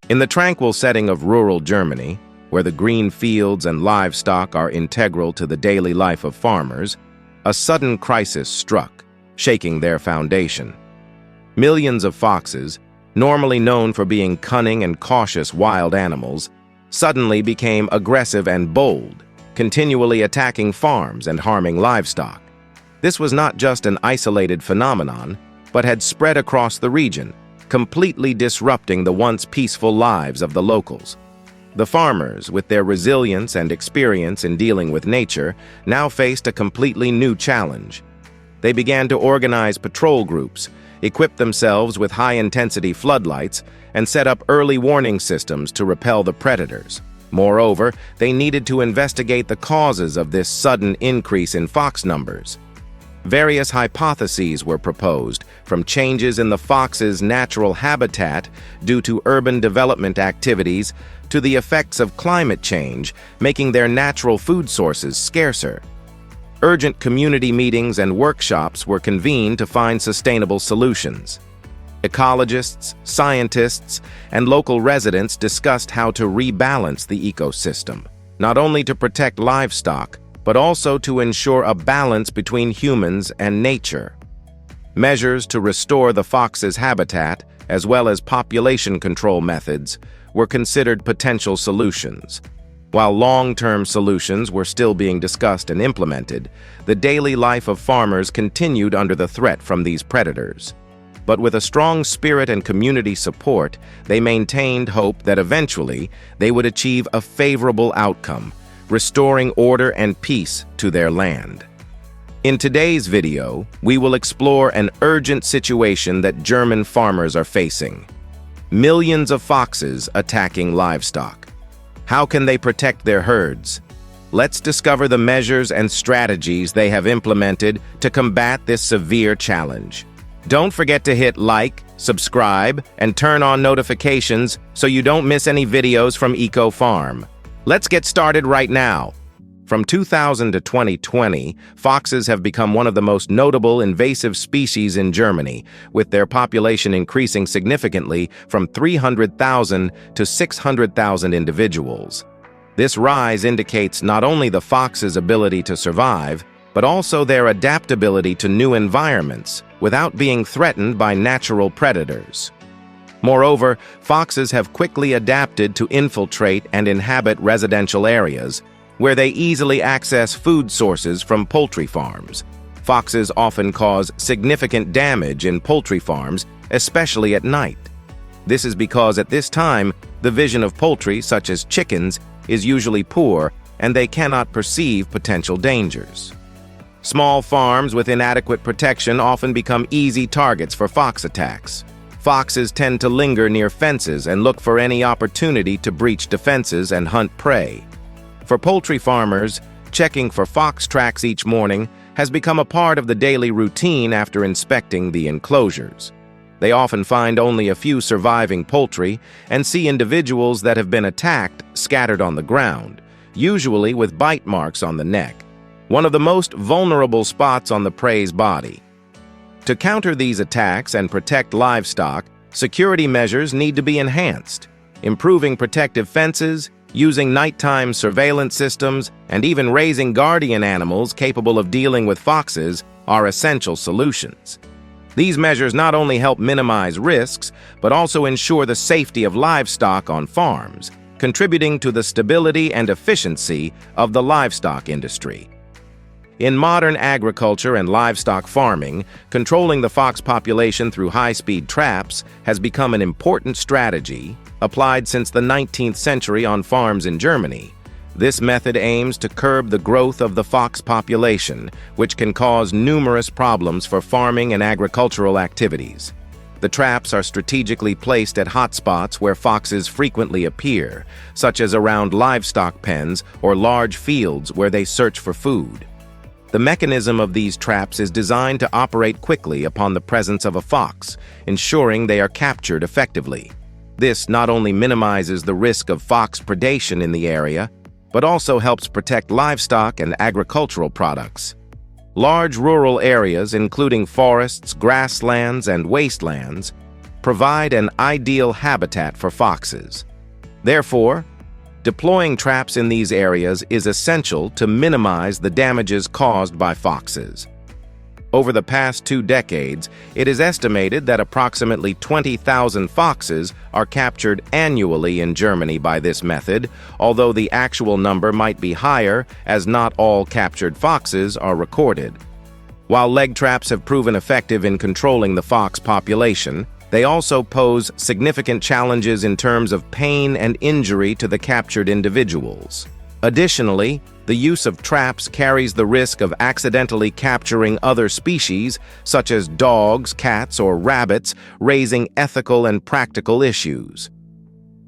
In the tranquil setting of rural Germany, where the green fields and livestock are integral to the daily life of farmers, a sudden crisis struck, shaking their foundation. Millions of foxes, normally known for being cunning and cautious wild animals, suddenly became aggressive and bold, continually attacking farms and harming livestock. This was not just an isolated phenomenon, but had spread across the region, completely disrupting the once peaceful lives of the locals. The farmers, with their resilience and experience in dealing with nature, now faced a completely new challenge. They began to organize patrol groups, equip themselves with high-intensity floodlights, and set up early warning systems to repel the predators. Moreover, they needed to investigate the causes of this sudden increase in fox numbers. Various hypotheses were proposed, from changes in the fox's natural habitat due to urban development activities to the effects of climate change, making their natural food sources scarcer. Urgent community meetings and workshops were convened to find sustainable solutions. Ecologists, scientists, and local residents discussed how to rebalance the ecosystem, not only to protect livestock, but also to ensure a balance between humans and nature. Measures to restore the fox's habitat, as well as population control methods, were considered potential solutions. While long-term solutions were still being discussed and implemented, the daily life of farmers continued under the threat from these predators. But with a strong spirit and community support, they maintained hope that eventually they would achieve a favorable outcome, restoring order and peace to their land. In today's video, we will explore an urgent situation that German farmers are facing. Millions of foxes attacking livestock. How can they protect their herds? Let's discover the measures and strategies they have implemented to combat this severe challenge. Don't forget to hit like, subscribe, and turn on notifications so you don't miss any videos from Eco Farm. Let's get started right now. From 2000 to 2020, foxes have become one of the most notable invasive species in Germany, with their population increasing significantly from 300,000 to 600,000 individuals. This rise indicates not only the fox's ability to survive, but also their adaptability to new environments without being threatened by natural predators. Moreover, foxes have quickly adapted to infiltrate and inhabit residential areas, where they easily access food sources from poultry farms. Foxes often cause significant damage in poultry farms, especially at night. This is because at this time, the vision of poultry, such as chickens, is usually poor, and they cannot perceive potential dangers. Small farms with inadequate protection often become easy targets for fox attacks. Foxes tend to linger near fences and look for any opportunity to breach defenses and hunt prey. For poultry farmers, checking for fox tracks each morning has become a part of the daily routine after inspecting the enclosures. They often find only a few surviving poultry and see individuals that have been attacked scattered on the ground, usually with bite marks on the neck, one of the most vulnerable spots on the prey's body. To counter these attacks and protect livestock, security measures need to be enhanced. Improving protective fences, using nighttime surveillance systems, and even raising guardian animals capable of dealing with foxes are essential solutions. These measures not only help minimize risks, but also ensure the safety of livestock on farms, contributing to the stability and efficiency of the livestock industry. In modern agriculture and livestock farming, controlling the fox population through high-speed traps has become an important strategy applied since the 19th century on farms in Germany. This method aims to curb the growth of the fox population, which can cause numerous problems for farming and agricultural activities. The traps are strategically placed at hotspots where foxes frequently appear, such as around livestock pens or large fields where they search for food. The mechanism of these traps is designed to operate quickly upon the presence of a fox, ensuring they are captured effectively. This not only minimizes the risk of fox predation in the area, but also helps protect livestock and agricultural products. Large rural areas, including forests, grasslands, and wastelands, provide an ideal habitat for foxes. Therefore, deploying traps in these areas is essential to minimize the damages caused by foxes. Over the past 2 decades, it is estimated that approximately 20,000 foxes are captured annually in Germany by this method, although the actual number might be higher as not all captured foxes are recorded. While leg traps have proven effective in controlling the fox population, they also pose significant challenges in terms of pain and injury to the captured individuals. Additionally, the use of traps carries the risk of accidentally capturing other species, such as dogs, cats, or rabbits, raising ethical and practical issues.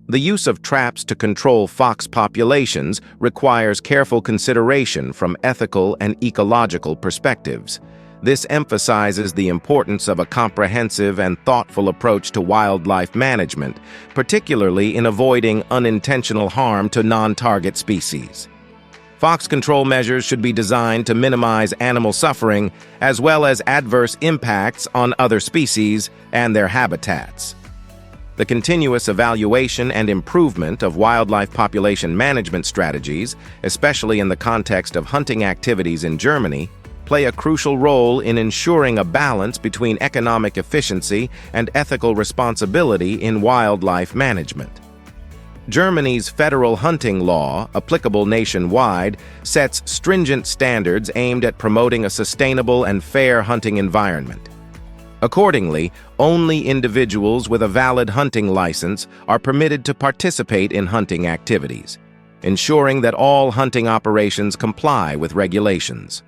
The use of traps to control fox populations requires careful consideration from ethical and ecological perspectives. This emphasizes the importance of a comprehensive and thoughtful approach to wildlife management, particularly in avoiding unintentional harm to non-target species. Fox control measures should be designed to minimize animal suffering as well as adverse impacts on other species and their habitats. The continuous evaluation and improvement of wildlife population management strategies, especially in the context of hunting activities in Germany, play a crucial role in ensuring a balance between economic efficiency and ethical responsibility in wildlife management. Germany's federal hunting law, applicable nationwide, sets stringent standards aimed at promoting a sustainable and fair hunting environment. Accordingly, only individuals with a valid hunting license are permitted to participate in hunting activities, ensuring that all hunting operations comply with regulations.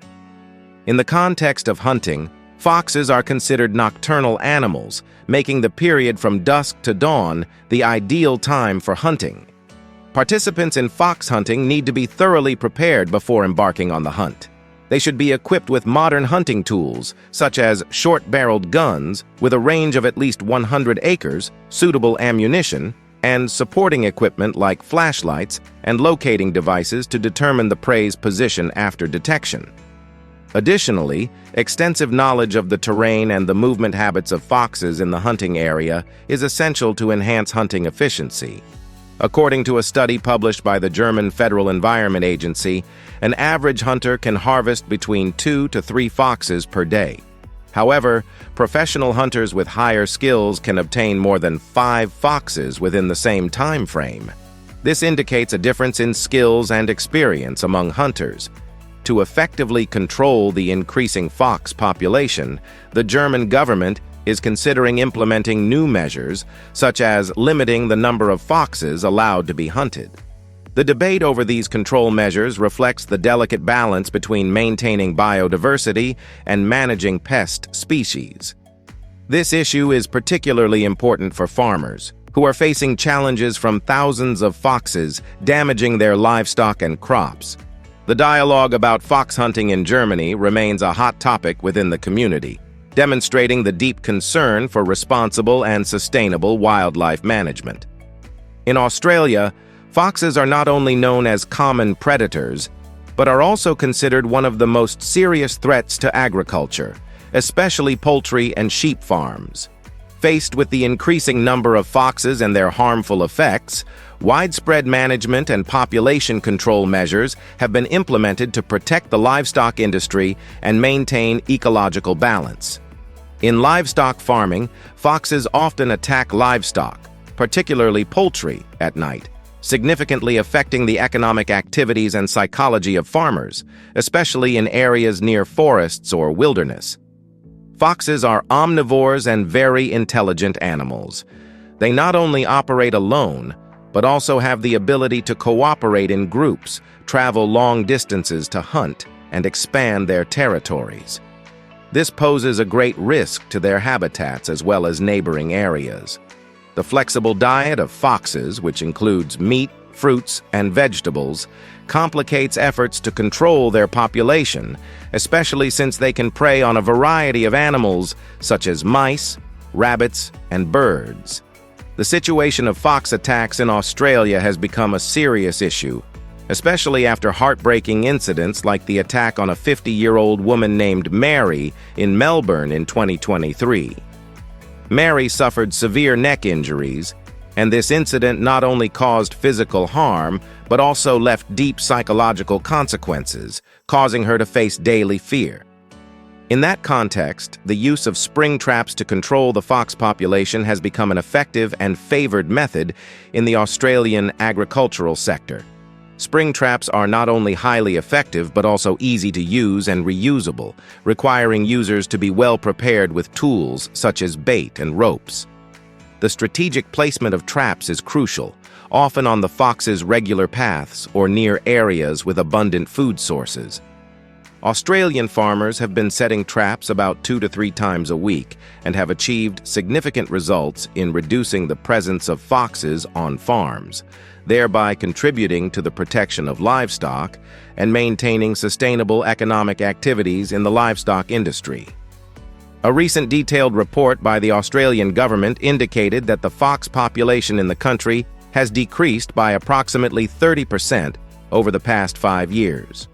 In the context of hunting, foxes are considered nocturnal animals, making the period from dusk to dawn the ideal time for hunting. Participants in fox hunting need to be thoroughly prepared before embarking on the hunt. They should be equipped with modern hunting tools, such as short-barreled guns with a range of at least 100 acres, suitable ammunition, and supporting equipment like flashlights and locating devices to determine the prey's position after detection. Additionally, extensive knowledge of the terrain and the movement habits of foxes in the hunting area is essential to enhance hunting efficiency. According to a study published by the German Federal Environment Agency, an average hunter can harvest between 2 to 3 foxes per day. However, professional hunters with higher skills can obtain more than 5 foxes within the same time frame. This indicates a difference in skills and experience among hunters. To effectively control the increasing fox population, the German government is considering implementing new measures, such as limiting the number of foxes allowed to be hunted. The debate over these control measures reflects the delicate balance between maintaining biodiversity and managing pest species. This issue is particularly important for farmers, who are facing challenges from thousands of foxes damaging their livestock and crops. The dialogue about fox hunting in Germany remains a hot topic within the community, demonstrating the deep concern for responsible and sustainable wildlife management. In Australia, foxes are not only known as common predators, but are also considered one of the most serious threats to agriculture, especially poultry and sheep farms. Faced with the increasing number of foxes and their harmful effects, widespread management and population control measures have been implemented to protect the livestock industry and maintain ecological balance. In livestock farming, foxes often attack livestock, particularly poultry, at night, significantly affecting the economic activities and psychology of farmers, especially in areas near forests or wilderness. Foxes are omnivores and very intelligent animals. They not only operate alone, but also have the ability to cooperate in groups, travel long distances to hunt, and expand their territories. This poses a great risk to their habitats as well as neighboring areas. The flexible diet of foxes, which includes meat, fruits, and vegetables, complicates efforts to control their population, especially since they can prey on a variety of animals such as mice, rabbits, and birds. The situation of fox attacks in Australia has become a serious issue, especially after heartbreaking incidents like the attack on a 50-year-old woman named Mary in Melbourne in 2023. Mary suffered severe neck injuries, and this incident not only caused physical harm, but also left deep psychological consequences, causing her to face daily fear. In that context, the use of spring traps to control the fox population has become an effective and favored method in the Australian agricultural sector. Spring traps are not only highly effective but also easy to use and reusable, requiring users to be well prepared with tools such as bait and ropes. The strategic placement of traps is crucial, often on the fox's regular paths or near areas with abundant food sources. Australian farmers have been setting traps about 2 to 3 times a week and have achieved significant results in reducing the presence of foxes on farms, thereby contributing to the protection of livestock and maintaining sustainable economic activities in the livestock industry. A recent detailed report by the Australian government indicated that the fox population in the country has decreased by approximately 30% over the past 5 years.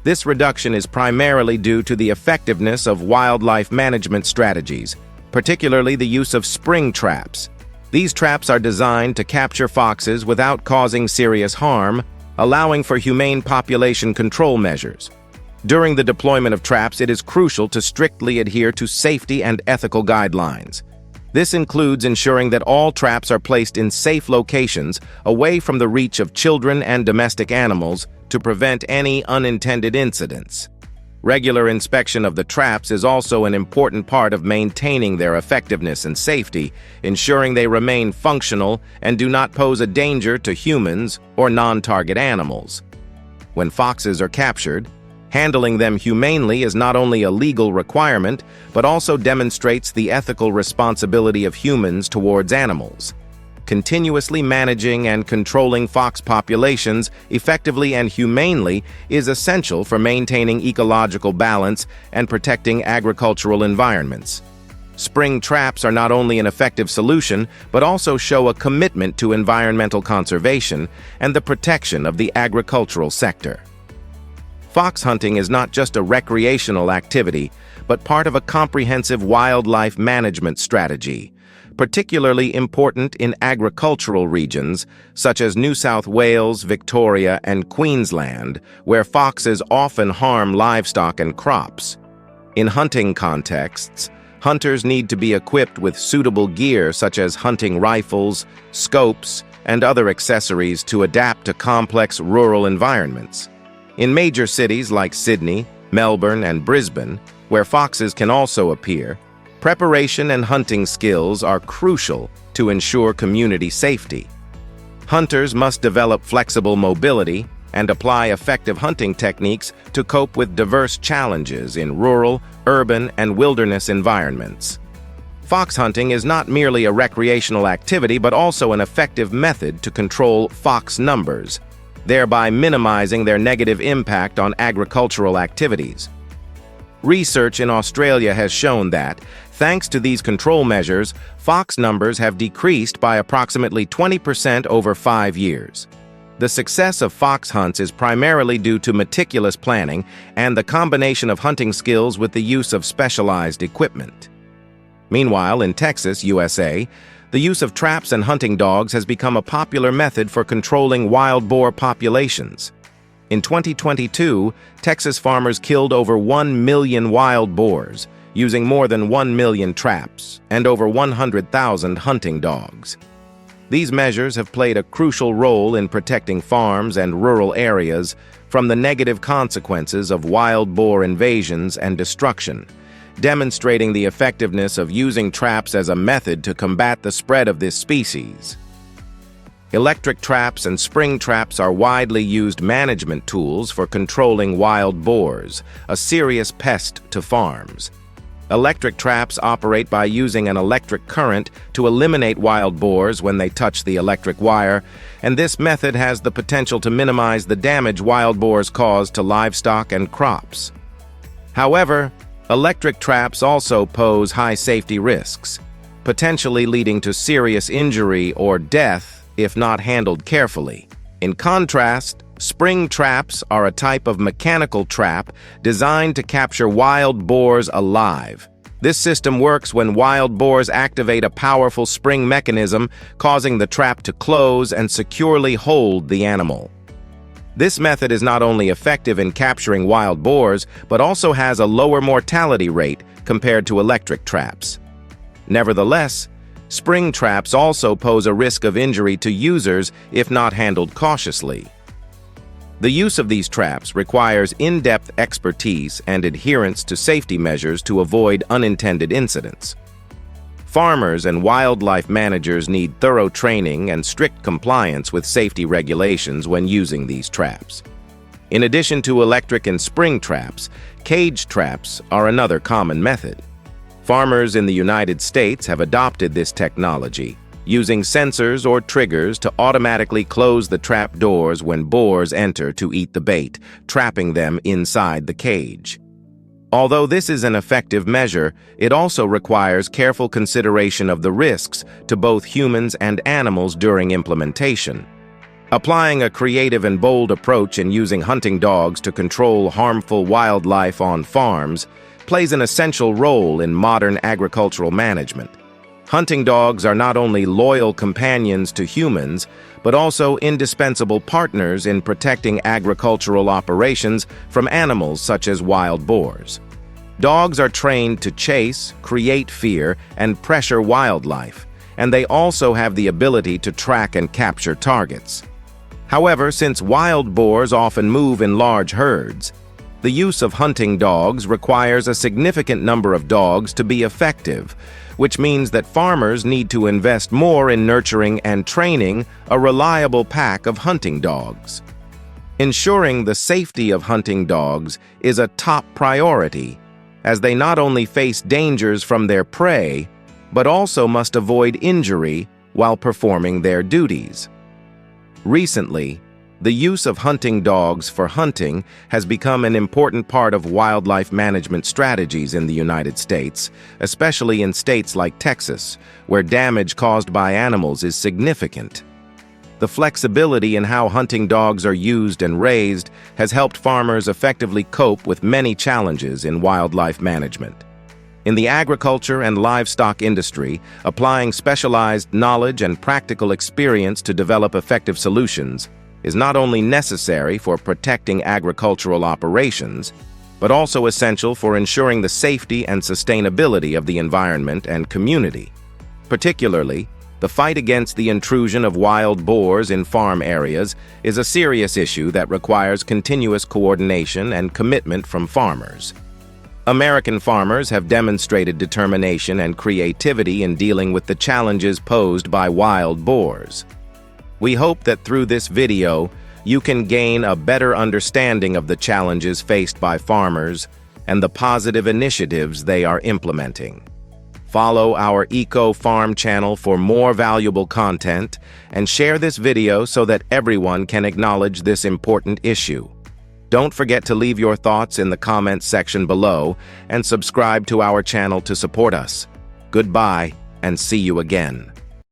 This reduction is primarily due to the effectiveness of wildlife management strategies, particularly the use of spring traps. These traps are designed to capture foxes without causing serious harm, allowing for humane population control measures. During the deployment of traps, it is crucial to strictly adhere to safety and ethical guidelines. This includes ensuring that all traps are placed in safe locations away from the reach of children and domestic animals to prevent any unintended incidents. Regular inspection of the traps is also an important part of maintaining their effectiveness and safety, ensuring they remain functional and do not pose a danger to humans or non-target animals. When foxes are captured, handling them humanely is not only a legal requirement, but also demonstrates the ethical responsibility of humans towards animals. Continuously managing and controlling fox populations effectively and humanely is essential for maintaining ecological balance and protecting agricultural environments. Spring traps are not only an effective solution, but also show a commitment to environmental conservation and the protection of the agricultural sector. Fox hunting is not just a recreational activity, but part of a comprehensive wildlife management strategy, particularly important in agricultural regions such as New South Wales, Victoria, and Queensland, where foxes often harm livestock and crops. In hunting contexts, hunters need to be equipped with suitable gear such as hunting rifles, scopes, and other accessories to adapt to complex rural environments. In major cities like Sydney, Melbourne, and Brisbane, where foxes can also appear, preparation and hunting skills are crucial to ensure community safety. Hunters must develop flexible mobility and apply effective hunting techniques to cope with diverse challenges in rural, urban, and wilderness environments. Fox hunting is not merely a recreational activity but also an effective method to control fox numbers, thereby minimizing their negative impact on agricultural activities. Research in Australia has shown that, thanks to these control measures, fox numbers have decreased by approximately 20% over 5 years. The success of fox hunts is primarily due to meticulous planning and the combination of hunting skills with the use of specialized equipment. Meanwhile, in Texas, USA, the use of traps and hunting dogs has become a popular method for controlling wild boar populations. In 2022, Texas farmers killed over 1 million wild boars, using more than 1 million traps and over 100,000 hunting dogs. These measures have played a crucial role in protecting farms and rural areas from the negative consequences of wild boar invasions and destruction, demonstrating the effectiveness of using traps as a method to combat the spread of this species. Electric traps and spring traps are widely used management tools for controlling wild boars, a serious pest to farms. Electric traps operate by using an electric current to eliminate wild boars when they touch the electric wire, and this method has the potential to minimize the damage wild boars cause to livestock and crops. However, electric traps also pose high safety risks, potentially leading to serious injury or death if not handled carefully. In contrast, spring traps are a type of mechanical trap designed to capture wild boars alive. This system works when wild boars activate a powerful spring mechanism, causing the trap to close and securely hold the animal. This method is not only effective in capturing wild boars, but also has a lower mortality rate compared to electric traps. Nevertheless, spring traps also pose a risk of injury to users if not handled cautiously. The use of these traps requires in-depth expertise and adherence to safety measures to avoid unintended incidents. Farmers and wildlife managers need thorough training and strict compliance with safety regulations when using these traps. In addition to electric and spring traps, cage traps are another common method. Farmers in the United States have adopted this technology, using sensors or triggers to automatically close the trap doors when boars enter to eat the bait, trapping them inside the cage. Although this is an effective measure, it also requires careful consideration of the risks to both humans and animals during implementation. Applying a creative and bold approach in using hunting dogs to control harmful wildlife on farms plays an essential role in modern agricultural management. Hunting dogs are not only loyal companions to humans, but also indispensable partners in protecting agricultural operations from animals such as wild boars. Dogs are trained to chase, create fear, and pressure wildlife, and they also have the ability to track and capture targets. However, since wild boars often move in large herds, the use of hunting dogs requires a significant number of dogs to be effective, which means that farmers need to invest more in nurturing and training a reliable pack of hunting dogs. Ensuring the safety of hunting dogs is a top priority, as they not only face dangers from their prey, but also must avoid injury while performing their duties. Recently, the use of hunting dogs for hunting has become an important part of wildlife management strategies in the United States, especially in states like Texas, where damage caused by animals is significant. The flexibility in how hunting dogs are used and raised has helped farmers effectively cope with many challenges in wildlife management. In the agriculture and livestock industry, applying specialized knowledge and practical experience to develop effective solutions is not only necessary for protecting agricultural operations, but also essential for ensuring the safety and sustainability of the environment and community. Particularly, the fight against the intrusion of wild boars in farm areas is a serious issue that requires continuous coordination and commitment from farmers. American farmers have demonstrated determination and creativity in dealing with the challenges posed by wild boars. We hope that through this video, you can gain a better understanding of the challenges faced by farmers and the positive initiatives they are implementing. Follow our Eco Farm channel for more valuable content and share this video so that everyone can acknowledge this important issue. Don't forget to leave your thoughts in the comments section below and subscribe to our channel to support us. Goodbye and see you again.